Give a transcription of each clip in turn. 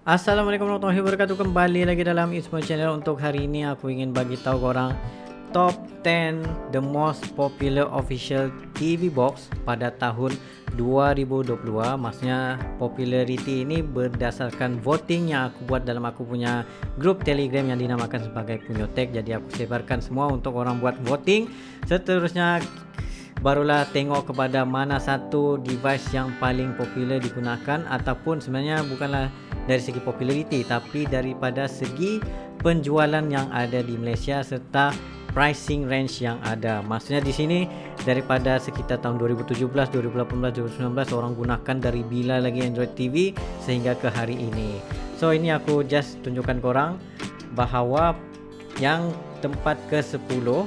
Assalamualaikum warahmatullahi wabarakatuh. Kembali lagi dalam Ismo Channel. Untuk hari ini aku ingin bagi tahu korang top 10 the most popular official TV box pada tahun 2022. Maksudnya popularity ini berdasarkan voting yang aku buat dalam aku punya grup Telegram yang dinamakan sebagai Punyotek. Jadi aku sebarkan semua untuk orang buat voting. Seterusnya barulah tengok kepada mana satu device yang paling popular digunakan, ataupun sebenarnya bukanlah dari segi populariti tapi daripada segi penjualan yang ada di Malaysia serta pricing range yang ada. Maksudnya di sini daripada sekitar tahun 2017, 2018, 2019 orang gunakan dari bila lagi Android TV sehingga ke hari ini. So ini aku just tunjukkan korang bahawa yang tempat ke-10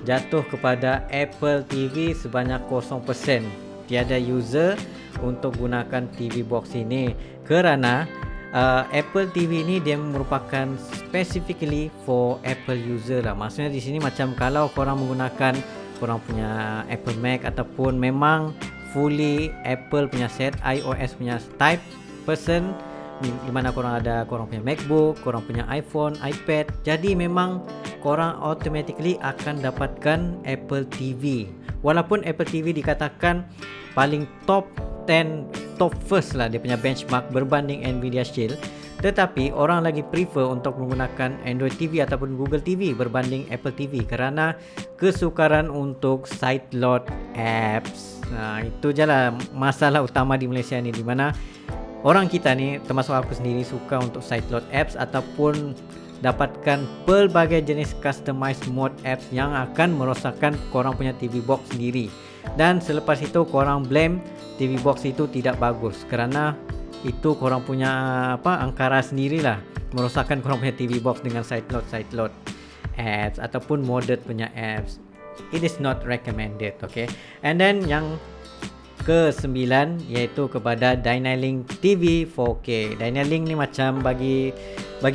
jatuh kepada Apple TV sebanyak 0%. Tiada user untuk gunakan TV box ini kerana Apple TV ini dia merupakan specifically for Apple user lah. Maksudnya di sini macam kalau korang menggunakan korang punya Apple Mac ataupun memang fully Apple punya set, iOS punya type person, di mana korang ada korang punya MacBook, korang punya iPhone, iPad, jadi memang korang automatically akan dapatkan Apple TV. Walaupun Apple TV dikatakan paling top 10, top first lah dia punya benchmark berbanding Nvidia Shield, tetapi orang lagi prefer untuk menggunakan Android TV ataupun Google TV berbanding Apple TV kerana kesukaran untuk sideload apps. Itu je lah masalah utama di Malaysia ni, di mana orang kita ni termasuk aku sendiri suka untuk sideload apps ataupun dapatkan pelbagai jenis customized mode apps yang akan merosakkan korang punya TV box sendiri. Dan selepas itu korang blame TV box itu tidak bagus kerana itu korang punya angkara sendirilah merosakkan korang punya TV box dengan sideload apps ataupun modded punya apps. It is not recommended, okay. And then yang ke-9 iaitu kepada Dynalink TV 4K. Dynalink ni macam bagi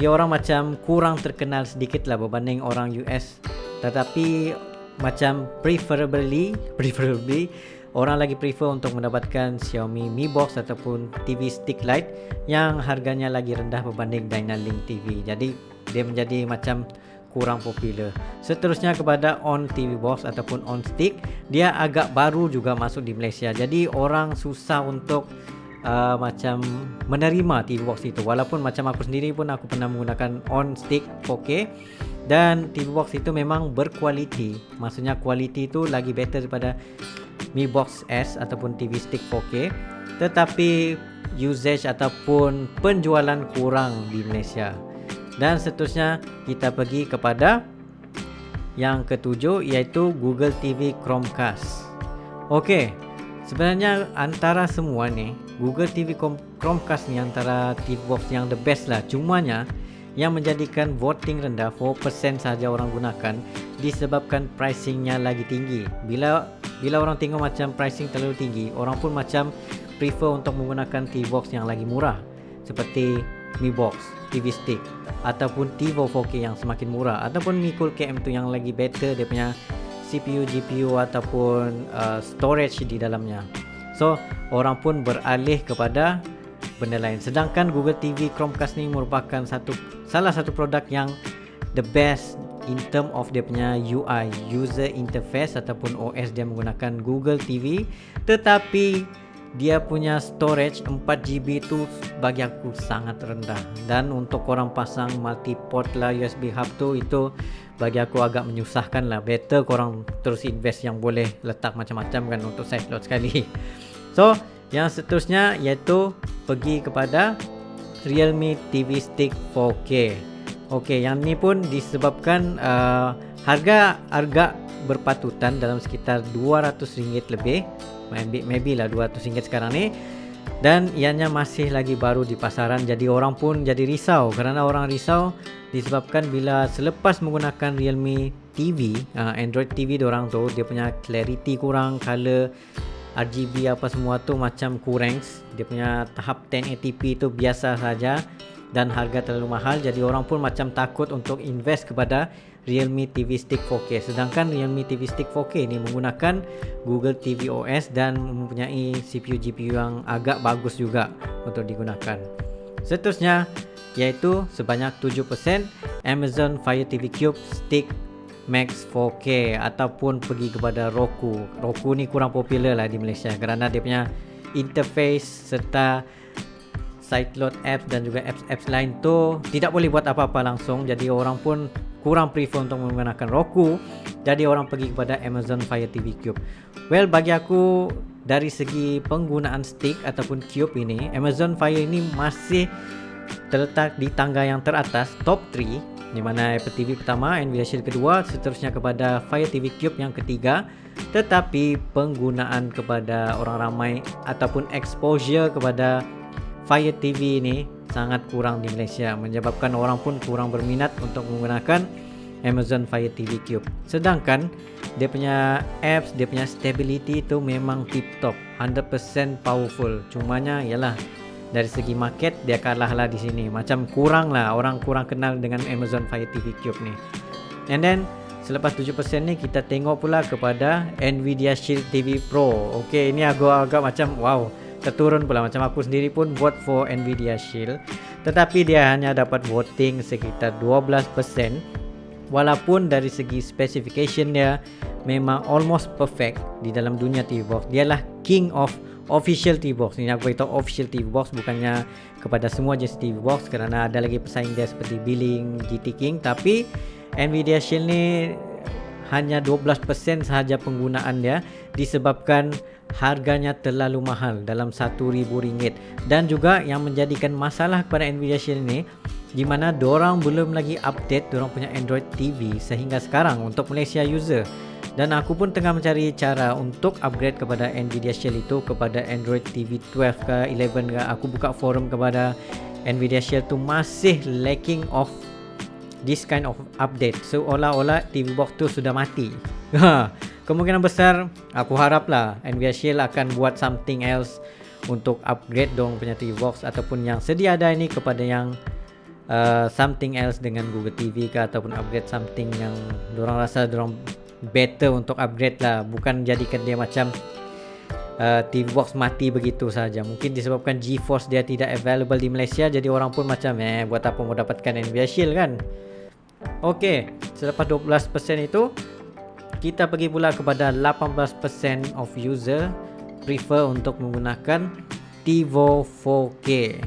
orang macam kurang terkenal sedikit lah berbanding orang US, tetapi macam preferably orang lagi prefer untuk mendapatkan Xiaomi Mi Box ataupun TV Stick Lite yang harganya lagi rendah berbanding Dynalink TV. Jadi dia menjadi macam kurang popular. Seterusnya kepada On TV Box ataupun On Stick, dia agak baru juga masuk di Malaysia. Jadi orang susah untuk macam menerima TV box itu. Walaupun macam aku sendiri pun aku pernah menggunakan On Stick 4K dan TV box itu memang berkualiti. Maksudnya kualiti itu lagi better daripada Mi Box S ataupun TV Stick 4K, tetapi usage ataupun penjualan kurang di Malaysia. Dan seterusnya kita pergi kepada yang ke-7 iaitu Google TV Chromecast. Okey, sebenarnya antara semua ni Google TV Chromecast ni antara TV box yang the best lah. Cumanya yang menjadikan voting rendah 4% saja orang gunakan disebabkan pricingnya lagi tinggi. Bila orang tengok macam pricing terlalu tinggi, orang pun macam prefer untuk menggunakan TV box yang lagi murah seperti Mi Box, TV Stick ataupun TiVo 4K yang semakin murah, ataupun Mi Cool KM2 yang lagi better dia punya CPU, GPU ataupun storage di dalamnya. So orang pun beralih kepada benda lain. Sedangkan Google TV Chromecast ni merupakan salah satu produk yang the best in term of dia punya UI, user interface ataupun OS. Dia menggunakan Google TV, tetapi dia punya storage 4GB tu bagi aku sangat rendah. Dan untuk korang pasang multi-port lah USB hub tu, itu bagi aku agak menyusahkan lah. Better korang terus invest yang boleh letak macam-macam kan untuk sideload sekali. So yang seterusnya iaitu pergi kepada Realme TV Stick 4K. Okey, yang ni pun disebabkan harga berpatutan dalam sekitar RM200 lebih, maybe lah RM200 sekarang ni, dan ianya masih lagi baru di pasaran. Jadi orang pun jadi risau kerana orang risau disebabkan bila selepas menggunakan Realme TV, Android TV diorang tu dia punya clarity kurang, color RGB apa semua tu macam kurang, dia punya tahap 1080p tu biasa saja dan harga terlalu mahal. Jadi orang pun macam takut untuk invest kepada Realme TV Stick 4K. Sedangkan Realme TV Stick 4K ni menggunakan Google TV OS dan mempunyai CPU GPU yang agak bagus juga untuk digunakan. Seterusnya yaitu sebanyak 7% Amazon Fire TV Cube Stick Max 4K ataupun pergi kepada Roku. Roku ni kurang popular lah di Malaysia kerana dia punya interface serta sideload apps dan juga apps-apps lain tu tidak boleh buat apa-apa langsung. Jadi orang pun kurang prefer untuk menggunakan Roku. Jadi orang pergi kepada Amazon Fire TV Cube. Well, bagi aku dari segi penggunaan stick ataupun cube ini, Amazon Fire ini masih terletak di tangga yang teratas, top 3, di mana Apple TV pertama, Nvidia Shield kedua, seterusnya kepada Fire TV Cube yang ketiga. Tetapi penggunaan kepada orang ramai ataupun exposure kepada Fire TV ini sangat kurang di Malaysia, menyebabkan orang pun kurang berminat untuk menggunakan Amazon Fire TV Cube. Sedangkan dia punya apps, dia punya stability itu memang tip top, 100% powerful. Cumanya ialah dari segi market dia kalah lah di sini. Macam kurang lah, orang kurang kenal dengan Amazon Fire TV Cube ni. And then selepas 7% ni kita tengok pula kepada Nvidia Shield TV Pro. Okay, ini agak macam wow, terturun pula. Macam aku sendiri pun vote for Nvidia Shield, tetapi dia hanya dapat voting sekitar 12%. Walaupun dari segi specification dia memang almost perfect di dalam dunia TV box. Dialah king of official TV box. Ini aku beritahu official TV box, bukannya kepada semua jenis TV box, kerana ada lagi pesaing dia seperti Billing, GT King. Tapi Nvidia Shield ni hanya 12% sahaja penggunaan dia disebabkan harganya terlalu mahal dalam RM1,000. Dan juga yang menjadikan masalah kepada Nvidia Shield ni, di mana dorang belum lagi update dorang punya Android TV sehingga sekarang untuk Malaysia user. Dan aku pun tengah mencari cara untuk upgrade kepada Nvidia Shield itu kepada Android TV 12 ke 11 ke. Aku buka forum kepada Nvidia Shield tu masih lacking of this kind of update. Seolah-olah TV box tu sudah mati. Kemungkinan besar aku haraplah Nvidia Shield akan buat something else untuk upgrade dong punya TV box ataupun yang sedia ada ini kepada yang something else dengan Google TV ke, ataupun upgrade something yang dorang rasa dorang better untuk upgrade lah, bukan jadikan dia macam TV box mati begitu saja. Mungkin disebabkan GeForce dia tidak available di Malaysia, jadi orang pun macam buat apa mau dapatkan Nvidia Shield kan. Okey, selepas 12% itu kita pergi pula kepada 18% of user prefer untuk menggunakan TiVo 4K.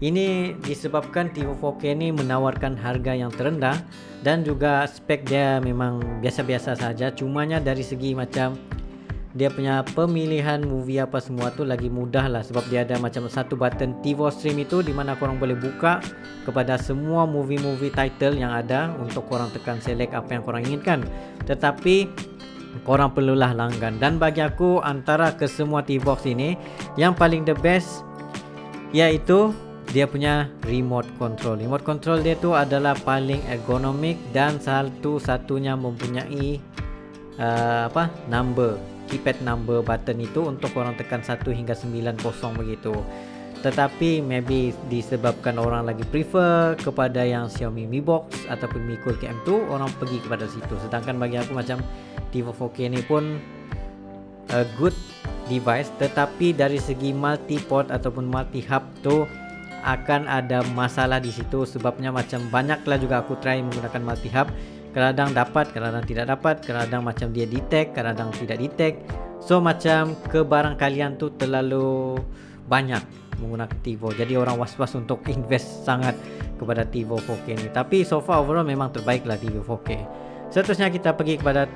Ini disebabkan TiVo 4K ni menawarkan harga yang terendah dan juga spek dia memang biasa-biasa saja. Cumanya dari segi macam dia punya pemilihan movie apa semua tu lagi mudah lah, sebab dia ada macam satu button TiVo Stream itu di mana korang boleh buka kepada semua movie-movie title yang ada untuk korang tekan select apa yang korang inginkan. Tetapi korang perlulah langgan, dan bagi aku antara kesemua TV box ini yang paling the best iaitu dia punya remote control. Remote control dia tu adalah paling ergonomik dan satu-satunya mempunyai number, keypad number button itu untuk orang tekan 1 hingga 90 begitu. Tetapi maybe disebabkan orang lagi prefer kepada yang Xiaomi Mi Box ataupun Mi Cool KM2, orang pergi kepada situ. Sedangkan bagi aku macam TiVo 4K ni pun a good device, tetapi dari segi multi port ataupun multi hub tu akan ada masalah di situ. Sebabnya macam banyaklah juga aku try menggunakan multi hub, kadang dapat, kadang tidak dapat, kadang macam dia detect, kadang tidak detect. So macam kebarangkalian tu terlalu banyak menggunakan TiVo, jadi orang was-was untuk invest sangat kepada TiVo 4K ni. Tapi so far overall memang terbaik lah TiVo 4K. Seterusnya kita pergi kepada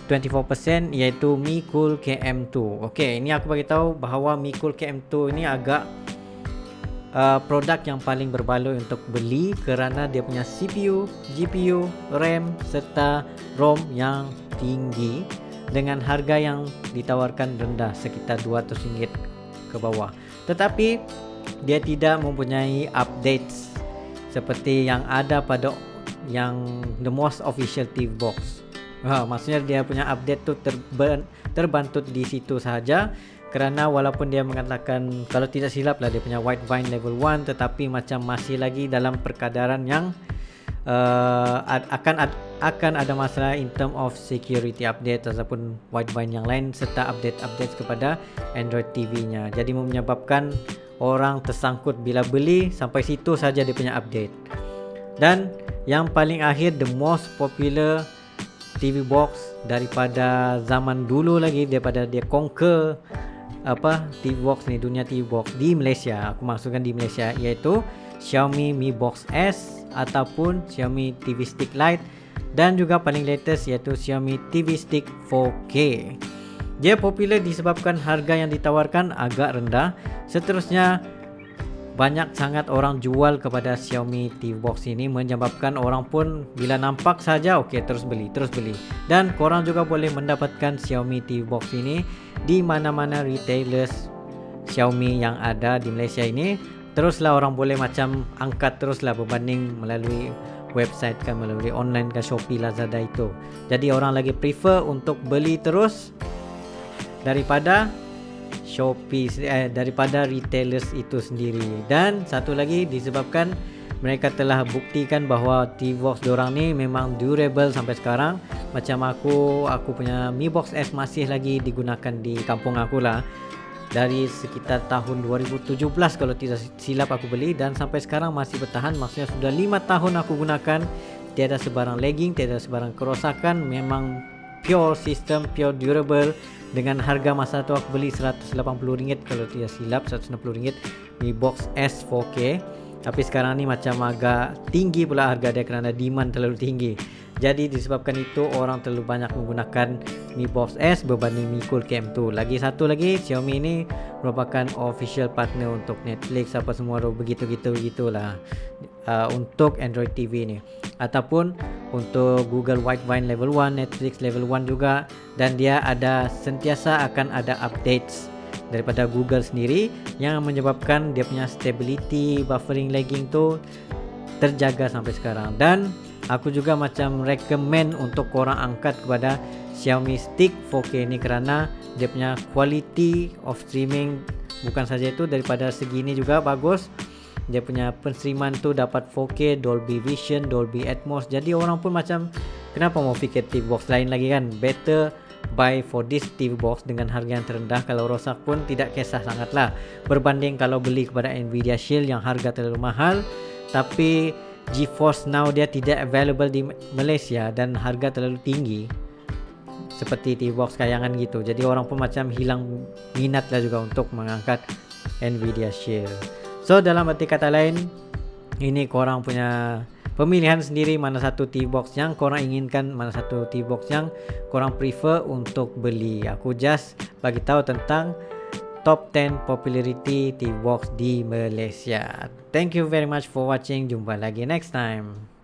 24% iaitu Mi Cool KM2. Okey, ini aku bagi tahu bahawa Mi Cool KM2 ini agak produk yang paling berbaloi untuk beli kerana dia punya CPU, GPU, RAM serta ROM yang tinggi dengan harga yang ditawarkan rendah sekitar RM200 ke bawah. Tetapi dia tidak mempunyai updates seperti yang ada pada yang the most official TV box. Maksudnya dia punya update tu terbantut di situ sahaja, kerana walaupun dia mengatakan, kalau tidak silap lah, dia punya Widevine level 1, tetapi macam masih lagi dalam perkadaran yang akan ada masalah in term of security update ataupun Widevine yang lain serta update kepada Android TV nya. Jadi menyebabkan orang tersangkut bila beli, sampai situ saja dia punya update. Dan yang paling akhir, the most popular TV box daripada zaman dulu lagi, daripada dia conquer TV box ni, dunia TV box di Malaysia, aku maksudkan di Malaysia, iaitu Xiaomi Mi Box S ataupun Xiaomi TV Stick Lite, dan juga paling latest iaitu Xiaomi TV Stick 4K. Dia popular disebabkan harga yang ditawarkan agak rendah. Seterusnya, banyak sangat orang jual kepada Xiaomi TV box ini, menyebabkan orang pun bila nampak saja okey terus beli. Dan korang juga boleh mendapatkan Xiaomi TV box ini di mana-mana retailers Xiaomi yang ada di Malaysia ini. Teruslah orang boleh macam angkat teruslah berbanding melalui website kan, melalui online ke Shopee, Lazada itu. Jadi orang lagi prefer untuk beli terus daripada Shopee, daripada retailers itu sendiri. Dan satu lagi disebabkan mereka telah buktikan bahawa TV box diorang ni memang durable sampai sekarang. Macam aku punya Mi Box S masih lagi digunakan di kampung aku lah, dari sekitar tahun 2017 kalau tidak silap aku beli, dan sampai sekarang masih bertahan. Maksudnya sudah 5 tahun aku gunakan, tiada sebarang lagging, tiada sebarang kerosakan. Memang pure system, pure durable. Dengan harga masa tu aku beli RM180 kalau tidak silap, RM160 Mi Box S 4K. Tapi sekarang ni macam agak tinggi pula harga dia kerana demand terlalu tinggi. Jadi disebabkan itu orang terlalu banyak menggunakan Mi Box S berbanding Mi Cool Cam tu. Lagi satu lagi, Xiaomi ini merupakan official partner untuk Netflix apa semua begitulah untuk Android TV ni, ataupun untuk Google Widevine level 1, Netflix level 1 juga. Dan dia ada sentiasa akan ada updates daripada Google sendiri yang menyebabkan dia punya stability, buffering, lagging tu terjaga sampai sekarang. Dan aku juga macam recommend untuk korang angkat kepada Xiaomi Stick 4K ni kerana dia punya quality of streaming bukan saja itu, daripada segi ni juga bagus. Dia punya penstreaman tu dapat 4K, Dolby Vision, Dolby Atmos. Jadi orang pun macam kenapa mau fikir TV box lain lagi kan? Better buy for this TV box dengan harga yang terendah. Kalau rosak pun tidak kisah sangatlah, berbanding kalau beli kepada Nvidia Shield yang harga terlalu mahal tapi GeForce Now dia tidak available di Malaysia dan harga terlalu tinggi seperti TV box kayangan gitu. Jadi orang pun macam hilang minat lah juga untuk mengangkat Nvidia Shield. So dalam arti kata lain, ini korang punya pemilihan sendiri mana satu TV box yang korang inginkan, mana satu TV box yang korang prefer untuk beli. Aku just bagi tahu tentang top 10 popularity TV box di Malaysia. Thank you very much for watching. Jumpa lagi next time.